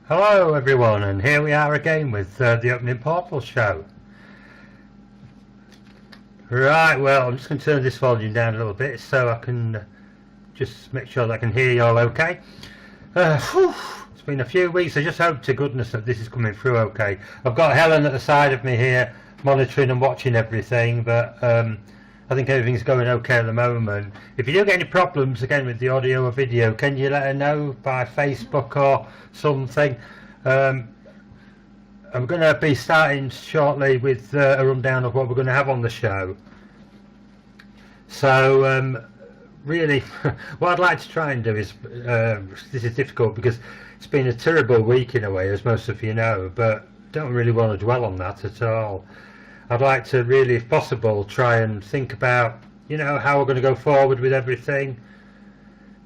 Hello everyone, and here we are again with the opening portal show. Right, well, I'm just going to turn this volume down a little bit so I can just make sure that I can hear you all okay. It's been a few weeks. I just hope to goodness that this is coming through okay. I've got Helen at the side of me here monitoring and watching everything, but I think everything's going okay at the moment. If you do get any problems again with the audio or video, can you let her know by Facebook or something? I'm going to be starting shortly with a rundown of what we're going to have on the show. So really what I'd like to try and do is, this is difficult because it's been a terrible week in a way, as most of you know, but don't really want to dwell on that at all. I'd like to really, if possible, try and think about, you know, how we're going to go forward with everything.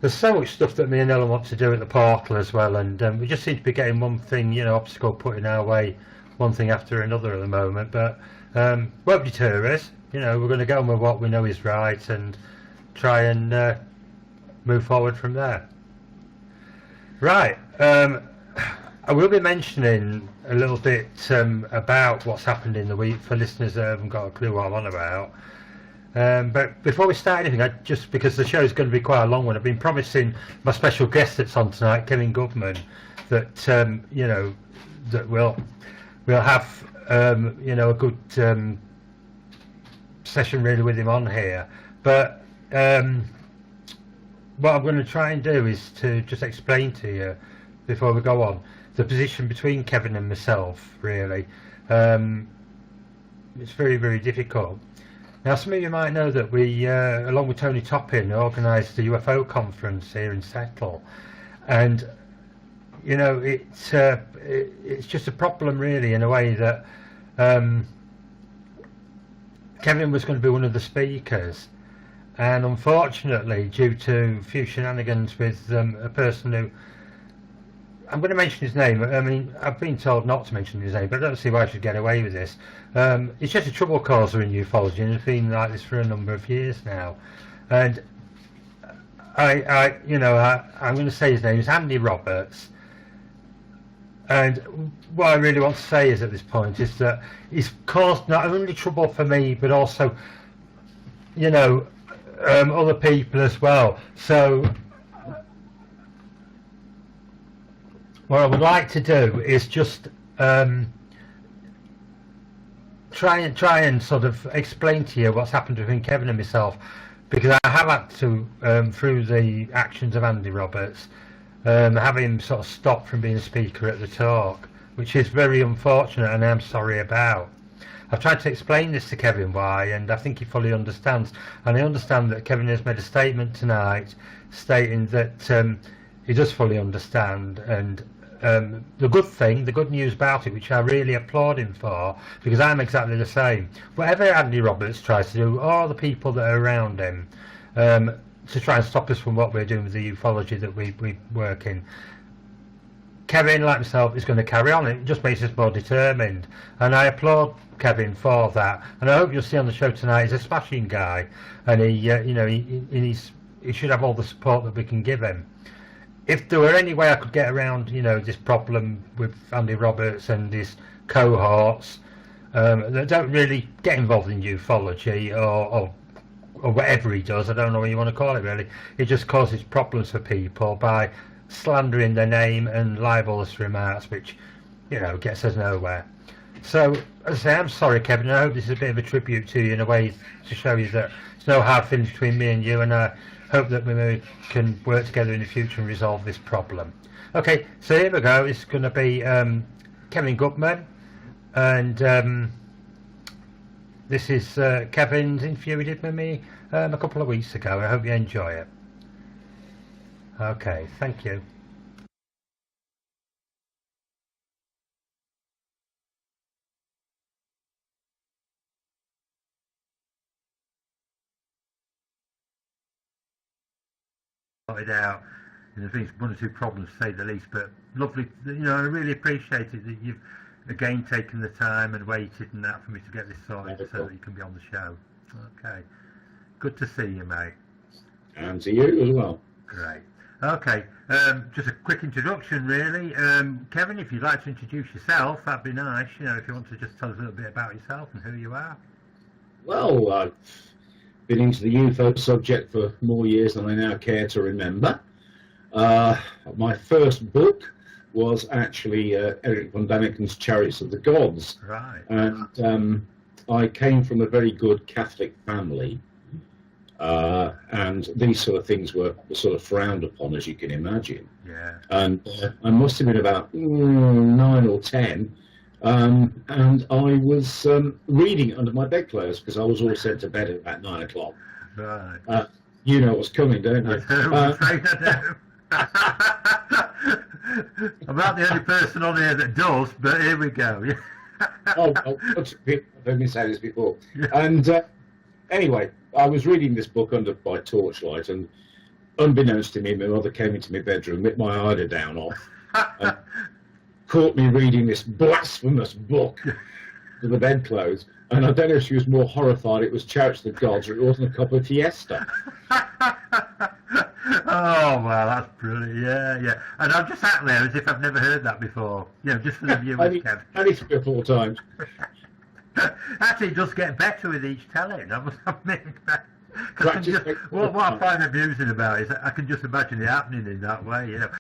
There's so much stuff that me and Ellen want to do at the portal as well, and we just seem to be getting one thing, you know, obstacle put in our way, one thing after another at the moment, but won't deter us. You know, we're going to go on with what we know is right and try and move forward from there. Right, I will be mentioning a little bit about what's happened in the week for listeners that haven't got a clue what I'm on about. But before we start anything, just because the show is going to be quite a long one, I've been promising my special guest that's on tonight, Goodman, that you know, that we'll have you know, a good session really with him on here. But what I'm going to try and do is to just explain to you before we go on the position between Kevin and myself. Really, it's very, very difficult. Now, some of you might know that we, along with Tony Toppin, organised the UFO conference here in Settle, and you know, it's just a problem really, in a way that Kevin was going to be one of the speakers, and unfortunately, due to a few shenanigans with a person who, I'm going to mention his name. I mean, I've been told not to mention his name, but I don't see why I should get away with this. He's just a trouble causer in ufology, and it's been like this for a number of years now. And you know, I'm going to say his name is Andy Roberts. And what I really want to say is, at this point, is that he's caused not only trouble for me, but also, you know, other people as well. So what I would like to do is just try and sort of explain to you what's happened between Kevin and myself, because I have had to, through the actions of Andy Roberts, have him sort of stop from being a speaker at the talk, which is very unfortunate and I'm sorry about. I've tried to explain this to Kevin why, and I think he fully understands, and I understand that Kevin has made a statement tonight stating that he does fully understand. And the good news about it, which I really applaud him for, because I'm exactly the same. Whatever Andy Roberts tries to do, all the people that are around him, to try and stop us from what we're doing with the ufology that we work in, Kevin, like myself, is going to carry on. It just makes us more determined, and I applaud Kevin for that. And I hope you'll see on the show tonight, he's a smashing guy, and he, you know, he should have all the support that we can give him. If there were any way I could get around, you know, this problem with Andy Roberts and his cohorts that don't really get involved in ufology or whatever he does, I don't know what you want to call it really, it just causes problems for people by slandering their name and libelous remarks, which, you know, gets us nowhere. So, as I say, I'm sorry, Kevin. I hope this is a bit of a tribute to you, in a way, to show you that there's no hard feelings between me and you, and I hope that we can work together in the future and resolve this problem. Okay, so here we go. It's going to be Kevin Goodman, and this is Kevin's interview he did with me a couple of weeks ago. I hope you enjoy it. Okay, thank you. Started out, and there's been one or two problems to say the least, but lovely, you know, I really appreciate it that you've again taken the time and waited and that for me to get this sorted so that you can be on the show. Okay, good to see you, mate. And to you as well. Great. Okay, just a quick introduction, really. Kevin, if you'd like to introduce yourself, that'd be nice. You know, if you want to just tell us a little bit about yourself and who you are. Well, I've been into the UFO subject for more years than I now care to remember. My first book was actually Eric von Daniken's Chariots of the Gods. Right. And I came from a very good Catholic family. And these sort of things were sort of frowned upon, as you can imagine. Yeah. And I must have been about 9 or 10, and I was reading under my bedclothes because I was all sent to bed at about 9 o'clock. Right. You know what's coming, don't you? I'm afraid I do. I'm not the only person on here that does, but here we go. I've heard me say this before. And anyway, I was reading this book by torchlight, and unbeknownst to me, my mother came into my bedroom, ripped my eider down off, and caught me reading this blasphemous book to the bedclothes. And I don't know if she was more horrified it was Chariots of the Gods or it wasn't a cup of Fiesta. Oh, well, that's brilliant. Yeah. And I'm just sat there as if I've never heard that before. You know, just for the viewers, Kev. Only 3 or 4 times. Actually, it does get better with each telling. I must admit. What I find amusing about it is I can just imagine it happening in that way, you know.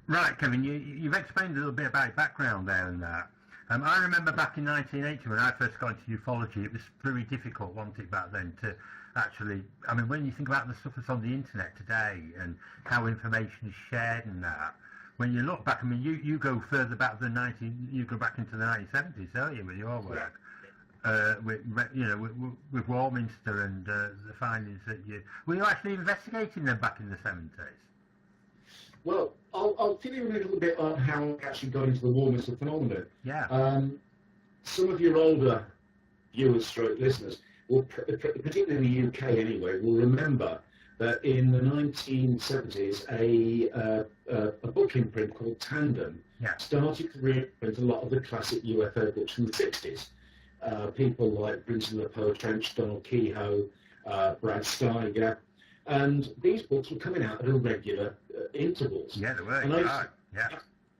Right, Kevin, you've explained a little bit about your background there and that. I remember back in 1980 when I first got into ufology, it was very difficult, wasn't it, back then, to actually, I mean, when you think about the stuff that's on the internet today and how information is shared and that, when you look back, I mean, you go further back than you go back into the 1970s, don't you, with your work? With Warminster and the findings that were you actually investigating them back in the 70s? Well, I'll tell you a little bit on how I actually got into the Warminster phenomenon. Yeah. Some of your older viewers, stroke listeners, particularly in the UK anyway, will remember that in the 1970s a book imprint called Tandem started to reprint a lot of the classic UFO books from the 60s. People like Brinton LePoe Trench, Donald Kehoe, Brad Steiger, and these books were coming out at irregular intervals. Yeah, they were.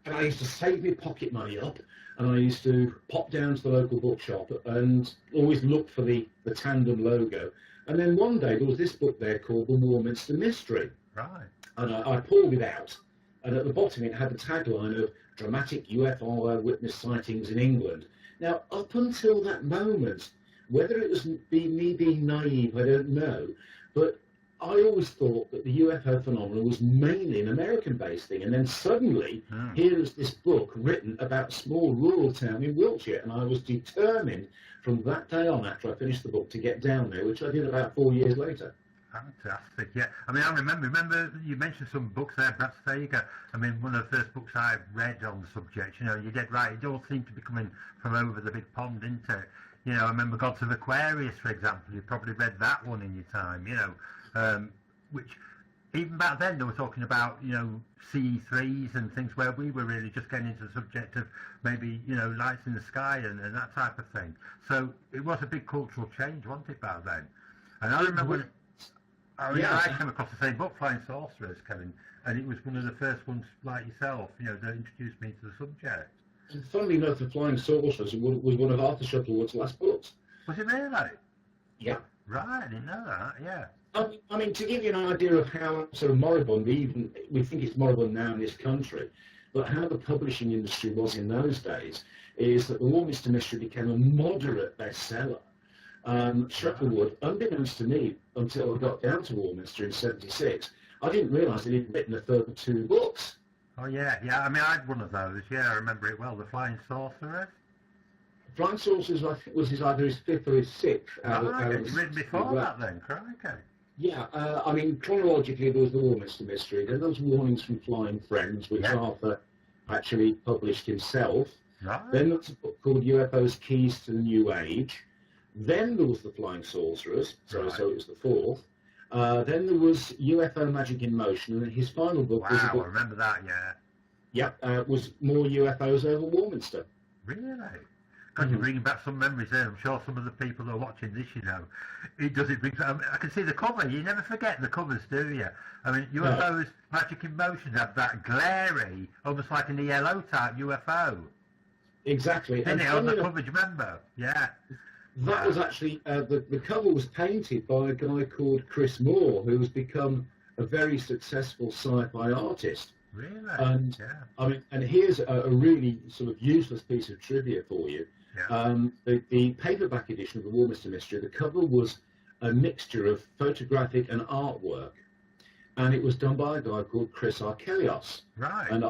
And I used to save my pocket money up, and I used to pop down to the local bookshop and always look for the Tandem logo. And then one day there was this book there called The Warminster Mystery. Right. And I pulled it out, and at the bottom it had the tagline of Dramatic UFO Witness Sightings in England. Now, up until that moment, whether it was me being naive, I don't know, but I always thought that the UFO phenomenon was mainly an American-based thing, and then suddenly, here is this book written about a small rural town in Wiltshire, and I was determined from that day on, after I finished the book, to get down there, which I did about 4 years later. Fantastic, yeah. I mean, I remember you mentioned some books there, Brad Steiger. I mean, one of the first books I read on the subject, you know, you get right, it all seemed to be coming from over the big pond, didn't it? You know, I remember Gods of Aquarius, for example, you probably read that one in your time, you know, which even back then they were talking about, you know, CE3s and things where we were really just getting into the subject of maybe, you know, lights in the sky and that type of thing. So it was a big cultural change, wasn't it, back then? And I remember I came across the same book, Flying Saucerers, Kevin, and it was one of the first ones like yourself, you know, that introduced me to the subject. And funnily enough, The Flying Saucers was one of Arthur Shuttleworth's last books. Was it really? Yeah. Right, I didn't know that, yeah. I mean, to give you an idea of how sort of moribund, we think it's moribund now in this country, but how the publishing industry was in those days, is that the Warminster Mystery became a moderate bestseller. Shuttlewood, unbeknownst to me, until I got down to Warminster in '76, I didn't realise that he'd written a further 2 books. Oh yeah, I mean, I had one of those, I remember it well, The Flying Sorcerers. Flying Saucers, I think, was either his 5th or his 6th. It's written before that then, crikey. Yeah, I mean, chronologically there was the Warminster Mystery, then there was Warnings from Flying Friends, which Arthur actually published himself. Right. Then there was a book called UFO's Keys to the New Age. Then there was The Flying Sorcerers, so it was the 4th. Then there was UFO Magic in Motion, and his final book was a book... I remember that, yeah. Yeah, was more UFOs over Warminster. Really? God, you're bringing back some memories there. I'm sure some of the people that are watching this, it does. It brings. I can see the cover. You never forget the covers, do you? I mean, UFOs, Magic in Motion have that glary, almost like an ELO type UFO. Exactly. Didn't it on the cover? Do you remember? Yeah. That was actually the cover was painted by a guy called Chris Moore, who has become a very successful sci-fi artist. Really? And I mean, and here's a really sort of useless piece of trivia for you. Yeah. The paperback edition of the Warminster Mystery, the cover was a mixture of photographic and artwork, and it was done by a guy called Chris Arkelios. Right. And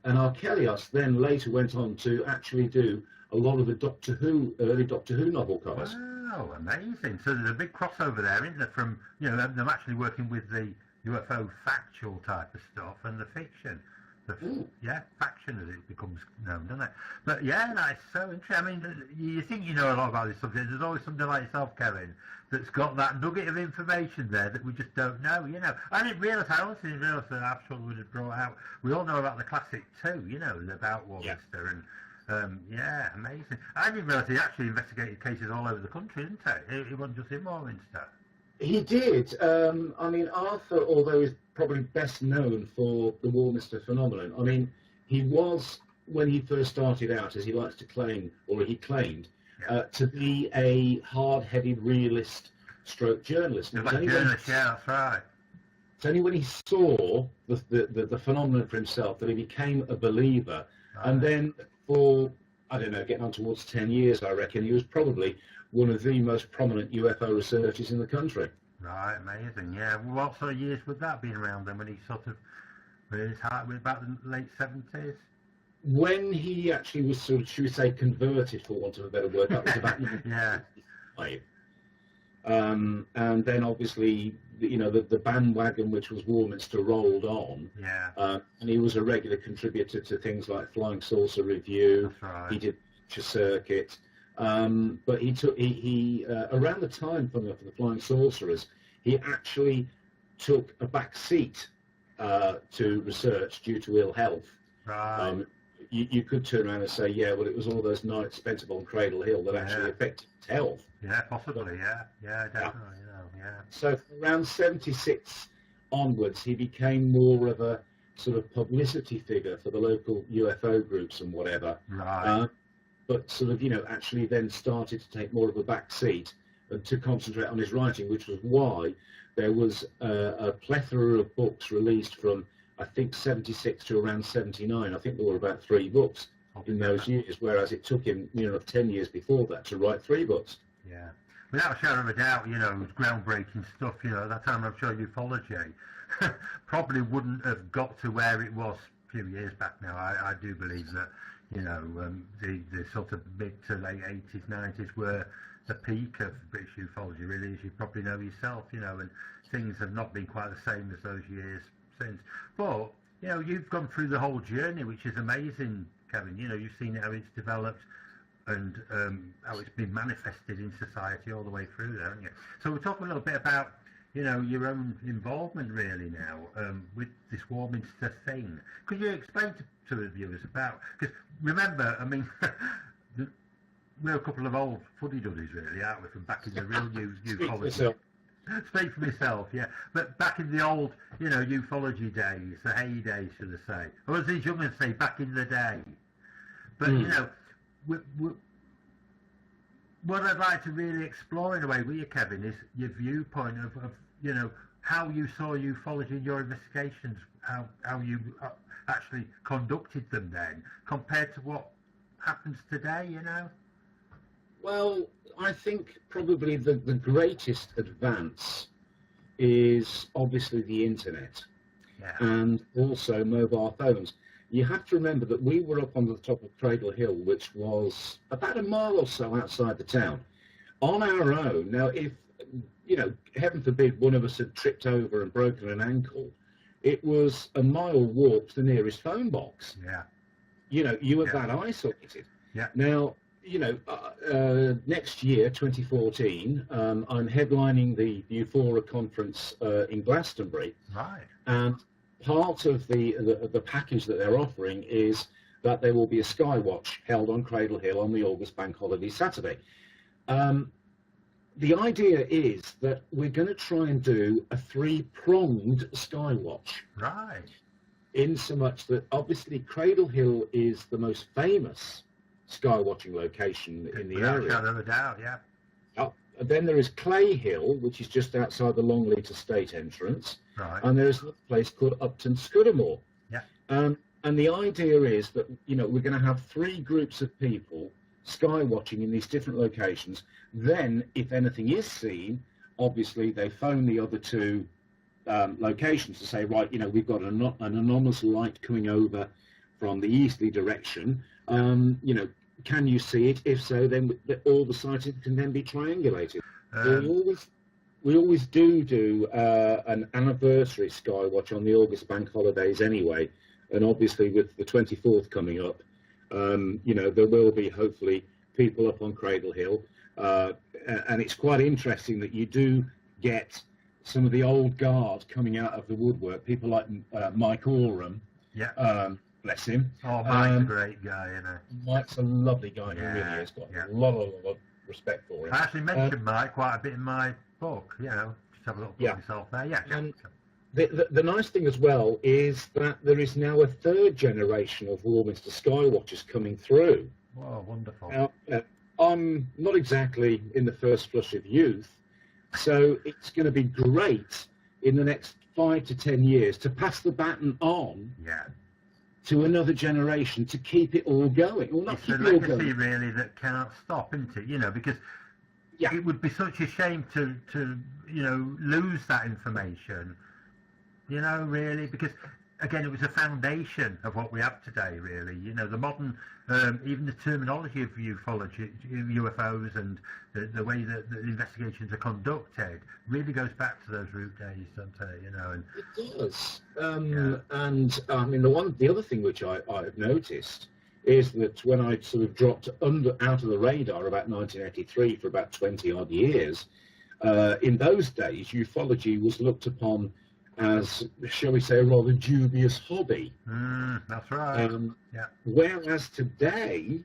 Arkelios then later went on to actually do a lot of the early Doctor Who novel covers. Wow, amazing. So there's a big crossover there, isn't there, from, them actually working with the UFO factual type of stuff and the fiction. Faction as it becomes known, doesn't it? But yeah, that's so interesting. I mean, you think you know a lot about this subject. There's always somebody like yourself, Kevin, that's got that nugget of information there that we just don't know, I didn't realise, I honestly didn't realise that Absol would have brought out. We all know about the classic too, about Warminster and amazing. I didn't realise he actually investigated cases all over the country, didn't he? He wasn't just in Warminster. He did. I mean, Arthur, although he's probably best known for the Warminster phenomenon, I mean, he was, when he first started out, as he likes to claim, or he claimed, to be a hard-headed realist stroke journalist. That's right. It's only when he saw the phenomenon for himself that he became a believer. Right. And then for, I don't know, getting on towards 10 years, I reckon, he was probably one of the most prominent UFO researchers in the country. Right, amazing, yeah. What sort of years would that be around then, when he sort of, about the late 70s? When he actually was sort of, should we say, converted, for want of a better word, that was about 1955. And then obviously, the bandwagon, which was Warminster, rolled on. Yeah. And he was a regular contributor to things like Flying Saucer Review. That's right. He did Lecture Circuit. But he around the time for the Flying Saucerers, he actually took a back seat to research due to ill health. Right. You could turn around and say, well, it was all those nights spent upon Cradle Hill that actually affected his health. Yeah, possibly, yeah, definitely, So from around 76 onwards, he became more of a sort of publicity figure for the local UFO groups and whatever. Right. But sort of, actually then started to take more of a back seat and to concentrate on his writing, which was why there was a plethora of books released from, I think, 76 to around 79. I think there were about 3 books in those years, whereas it took him 10 years before that to write 3 books. Yeah. Without a shadow of a doubt, groundbreaking stuff, at that time I'm sure ufology probably wouldn't have got to where it was a few years back now. I do believe that, the sort of mid to late 80s, 90s were the peak of British ufology, really, as you probably know yourself, and things have not been quite the same as those years since. But, you've gone through the whole journey, which is amazing, Kevin. You've seen how it's developed and how it's been manifested in society all the way through there, haven't you? So we'll talk a little bit about, your own involvement really now with this Warminster thing. Could you explain to the viewers about, because remember, I mean, we're a couple of old fuddy-duddies really, aren't we, from back in the real ufology. Speak for myself, yeah. But back in the old, ufology days, the heyday, should I say. Or as these youngins say, back in the day. But, what I'd like to really explore in a way with you, Kevin, is your viewpoint of how you saw ufology in your investigations, how you actually conducted them then, compared to what happens today, Well, I think probably the greatest advance is obviously the internet and also mobile phones. You have to remember that we were up on the top of Cradle Hill, which was about a mile or so outside the town, on our own. Now, if, heaven forbid, one of us had tripped over and broken an ankle, it was a mile walk to the nearest phone box. Yeah. You were that isolated. Yeah. Now, next year, 2014, I'm headlining the Euphoria conference in Glastonbury. Right. And part of the package that they're offering is that there will be a sky watch held on Cradle Hill on the August Bank Holiday Saturday. The idea is that we're going to try and do a three-pronged sky watch. Right. In so much that obviously Cradle Hill is the most famous sky watching location in the area. Without a doubt, yeah. Then there is Clay Hill, which is just outside the Longleat Estate entrance. Right. And there's a place called Upton Scudamore. Yeah. And the idea is that, you know, we're going to have three groups of people sky watching in these different locations. Then, if anything is seen, obviously they phone the other two locations to say, right, you know, we've got an anomalous light coming over from the easterly direction. You know, can you see it? If so, then all the sightings can then be triangulated. We always do an anniversary sky watch on the August bank holidays anyway, and obviously with the 24th coming up, you know, there will be hopefully people up on Cradle Hill, and it's quite interesting that you do get some of the old guard coming out of the woodwork, people like Mike Oram. Yeah. Bless him. Oh, Mike's a great guy, you know. Mike's a lovely guy, he really is. Got a lot of respect for him. I actually mentioned Mike quite a bit in my book, you know, just have a look at myself there. Yeah. And the nice thing as well is that there is now a third generation of Warminster Sky Watchers coming through. Oh, wonderful. Now, I'm not exactly in the first flush of youth, so it's going to be great in the next 5 to 10 years to pass the baton on to another generation to keep it all going. Well, not it's keep a it all legacy going. really that cannot stop, isn't it? You know, because it would be such a shame to you know, lose that information, you know, really, because again, it was a foundation of what we have today, really. You know, the modern, even the terminology of ufology, UFOs, and the way that the investigations are conducted really goes back to those root days, doesn't it? You know, and it does. And I mean, the other thing which I've noticed is that when I sort of dropped out of the radar about 1983 for about 20 odd years, in those days, ufology was looked upon as, shall we say, a rather dubious hobby. That's right. Whereas today,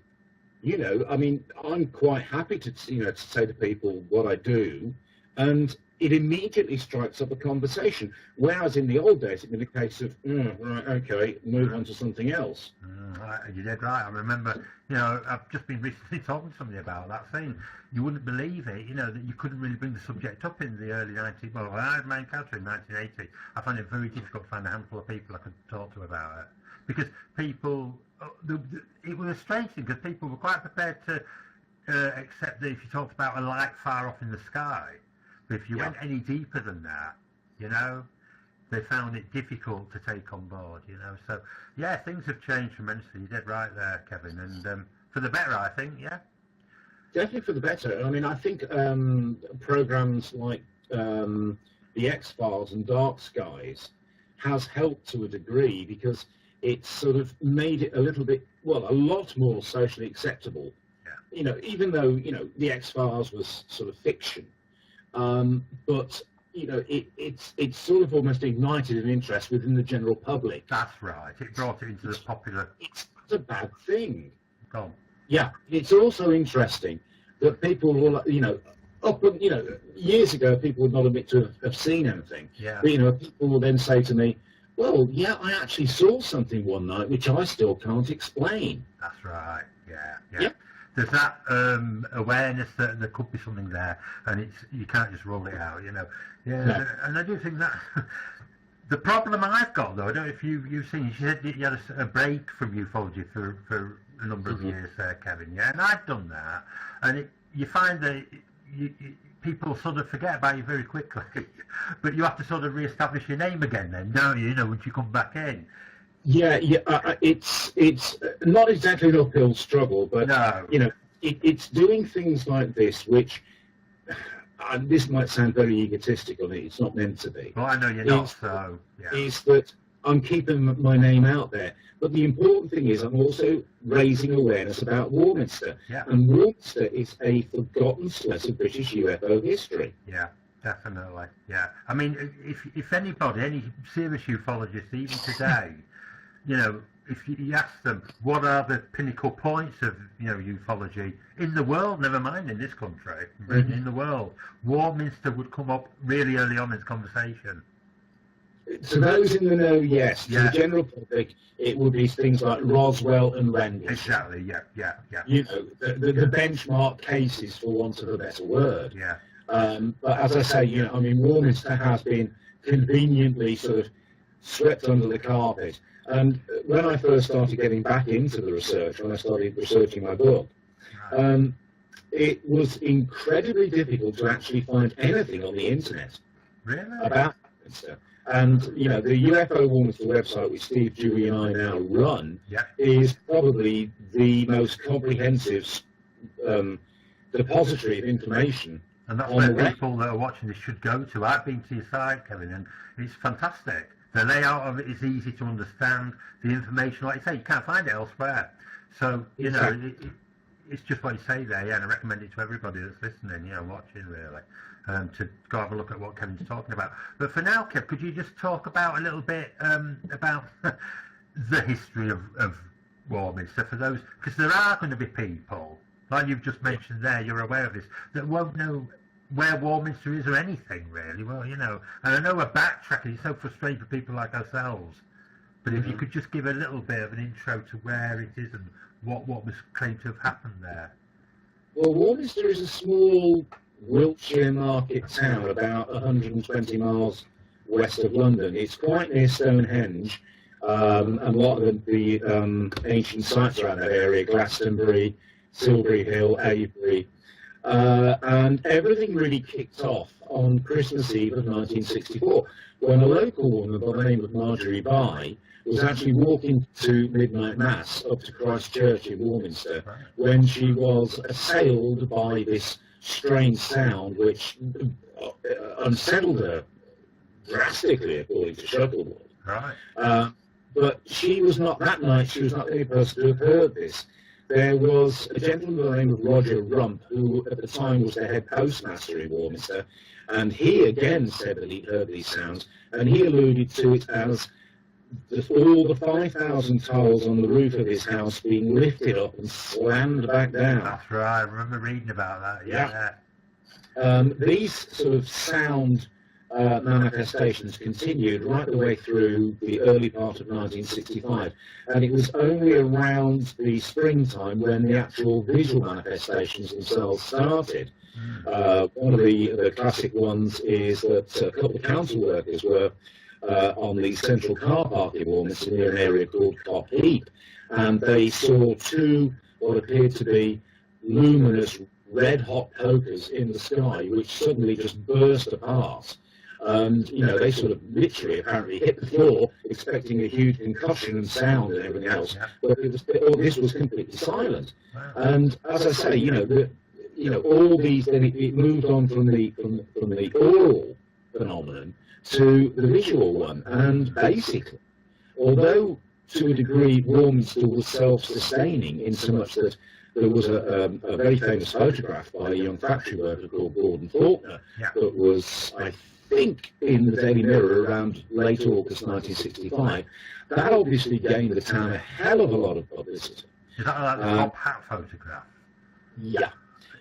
you know, I mean, I'm quite happy to, you know, to say to people what I do, and it immediately strikes up a conversation. Whereas in the old days, it'd been a case of, right, okay, move on to something else. You did right. I remember, you know, I've just been recently talking to somebody about that, saying you wouldn't believe it, you know, that you couldn't really bring the subject up in the early 90s. Well, when I had my encounter in 1980, I found it very difficult to find a handful of people I could talk to about it. Because people, it was a strange thing, because people were quite prepared to accept that if you talked about a light far off in the sky, but if you went any deeper than that, you know, they found it difficult to take on board, you know. So, yeah, things have changed tremendously. You did right there, Kevin, and for the better, I think, Definitely for the better. I mean, I think programs like the X-Files and Dark Skies has helped to a degree, because it's sort of made it a little bit, well, a lot more socially acceptable. You know, even though, you know, the X-Files was sort of fiction, but you know, it's sort of almost ignited an interest within the general public. That's right. It brought it into the popular. It's not a bad thing. Go on. Yeah, it's also interesting that people will, you know, you know, years ago people would not admit to have seen anything. Yeah. But, you know, people will then say to me, well, yeah, I actually saw something one night which I still can't explain. That's right. Yeah. There's that awareness that there could be something there, and you can't just roll it out, you know. No. And I do think that the problem I've got, though, I don't know if you've seen, you said you had a break from ufology for a number of years there, Kevin, and I've done that, and you find that people sort of forget about you very quickly, but you have to sort of re-establish your name again then, don't you, once you come back in. It's not exactly an uphill struggle, but you know, it's doing things like this, which this might sound very egotistical. It's not meant to be. Well, I know you're not. So is that I'm keeping my name out there, but the important thing is I'm also raising awareness about Warminster, and Warminster is a forgotten source of British UFO history. Yeah. Definitely, I mean, if anybody, any serious ufologist, even today, you know, if you ask them what are the pinnacle points of ufology in the world, never mind in this country, Britain, in the world, Warminster would come up really early on in the conversation. To those in the know, yes. To the general public, it would be things like Roswell and Rendlesham. Exactly. Yeah. The benchmark cases, for want of a better word. Yeah. But as I say, Warminster has been conveniently sort of swept under the carpet. And when I first started getting back into the research, when I started researching my book, it was incredibly difficult to actually find anything on the internet about Warminster. And, the UFO Warminster website, which Steve, Dewey and I now run, is probably the most comprehensive depository of information. And that's where people that are watching this should go to. I've been to your site, Kevin, and it's fantastic. The layout of it is easy to understand. The information, like you say, you can't find it elsewhere. So, it's just what you say there, and I recommend it to everybody that's listening, watching, really, to go have a look at what Kevin's talking about. But for now, Kev, could you just talk about a little bit about the history of Warminster for those, because there are going to be people, like you've just mentioned there, you're aware of this, that won't know where Warminster is or anything, really. Well, and I know we're backtracking, it's so frustrating for people like ourselves, but if you could just give a little bit of an intro to where it is and what was claimed to have happened there. Well, Warminster is a small Wiltshire market town about 120 miles west of London. It's quite near Stonehenge, and a lot of the ancient sites around that area, Glastonbury, Silbury Hill, Avebury, and everything really kicked off on Christmas Eve of 1964, when a local woman by the name of Marjorie Bye was actually walking to midnight mass up to Christ Church in Warminster when she was assailed by this strange sound which unsettled her drastically, according to Shuttleworth. Right. But she was not, that night, she was not the only person to have heard this. There was a gentleman by the name of Roger Rump, who at the time was the head postmaster in Warminster, and he again said that he'd heard these sounds, and he alluded to it as all the 5,000 tiles on the roof of his house being lifted up and slammed back down. That's right, I remember reading about that, These sort of sound manifestations continued right the way through the early part of 1965, and it was only around the springtime when the actual visual manifestations themselves started. One of the classic ones is that a couple of council workers were on the central car park in Warminster near an area called Cop Heap, and they saw two what appeared to be luminous red-hot pokers in the sky which suddenly just burst apart. And, they sort of literally apparently hit the floor expecting a huge concussion and sound and everything else, but this was completely silent. And as I say, all these, then it moved on from the oral phenomenon to the visual one, and basically, although to a degree Warminster was self-sustaining in so much that there was a very famous photograph by a young factory worker called Gordon Faulkner that was, I think, in the Daily Mirror around late August 1965. That obviously gained the town a hell of a lot of publicity. Is that like the top hat photograph? Yeah.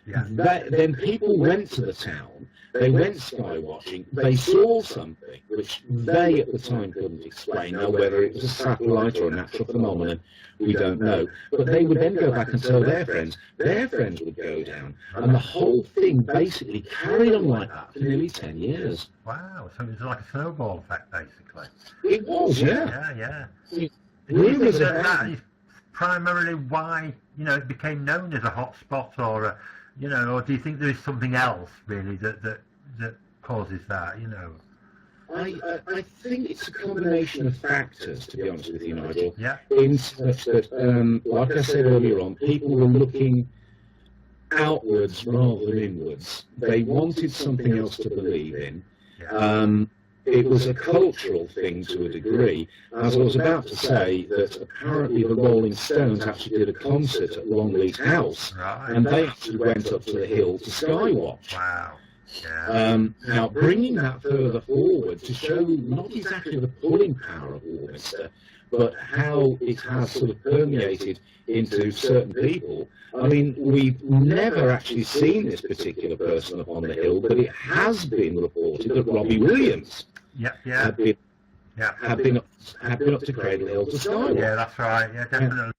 Then people went to the town, they went sky watching, they saw something which they at the time couldn't explain. Now, whether it was a satellite or a natural phenomenon, we don't know. But they would then go back and tell their friends would go down, and the whole thing basically carried on like that for nearly 10 years. Wow, so it was like a snowball effect, basically. It was, Yeah. Rumours of that is primarily why, it became known as a hot spot, or or do you think there is something else really that causes that? I think it's a combination of factors, to be honest with you, Nigel. Yeah. In such that, like I said earlier on, people were looking outwards rather than inwards. They wanted something else to believe in. Yeah. It was a cultural thing to a degree. As I was about to say, that apparently the Rolling Stones actually did a concert at Longleat House, Right. and they actually went up to the hill to skywatch. Wow. Now, bringing that further forward to show not exactly the pulling power of Warminster, but how it has sort of permeated into certain people. I mean, we've never actually seen this particular person up on the hill, but it has been reported that Robbie Williams had been up to Cradle Hill to Skywalk. Yeah, that's right. Yeah, definitely.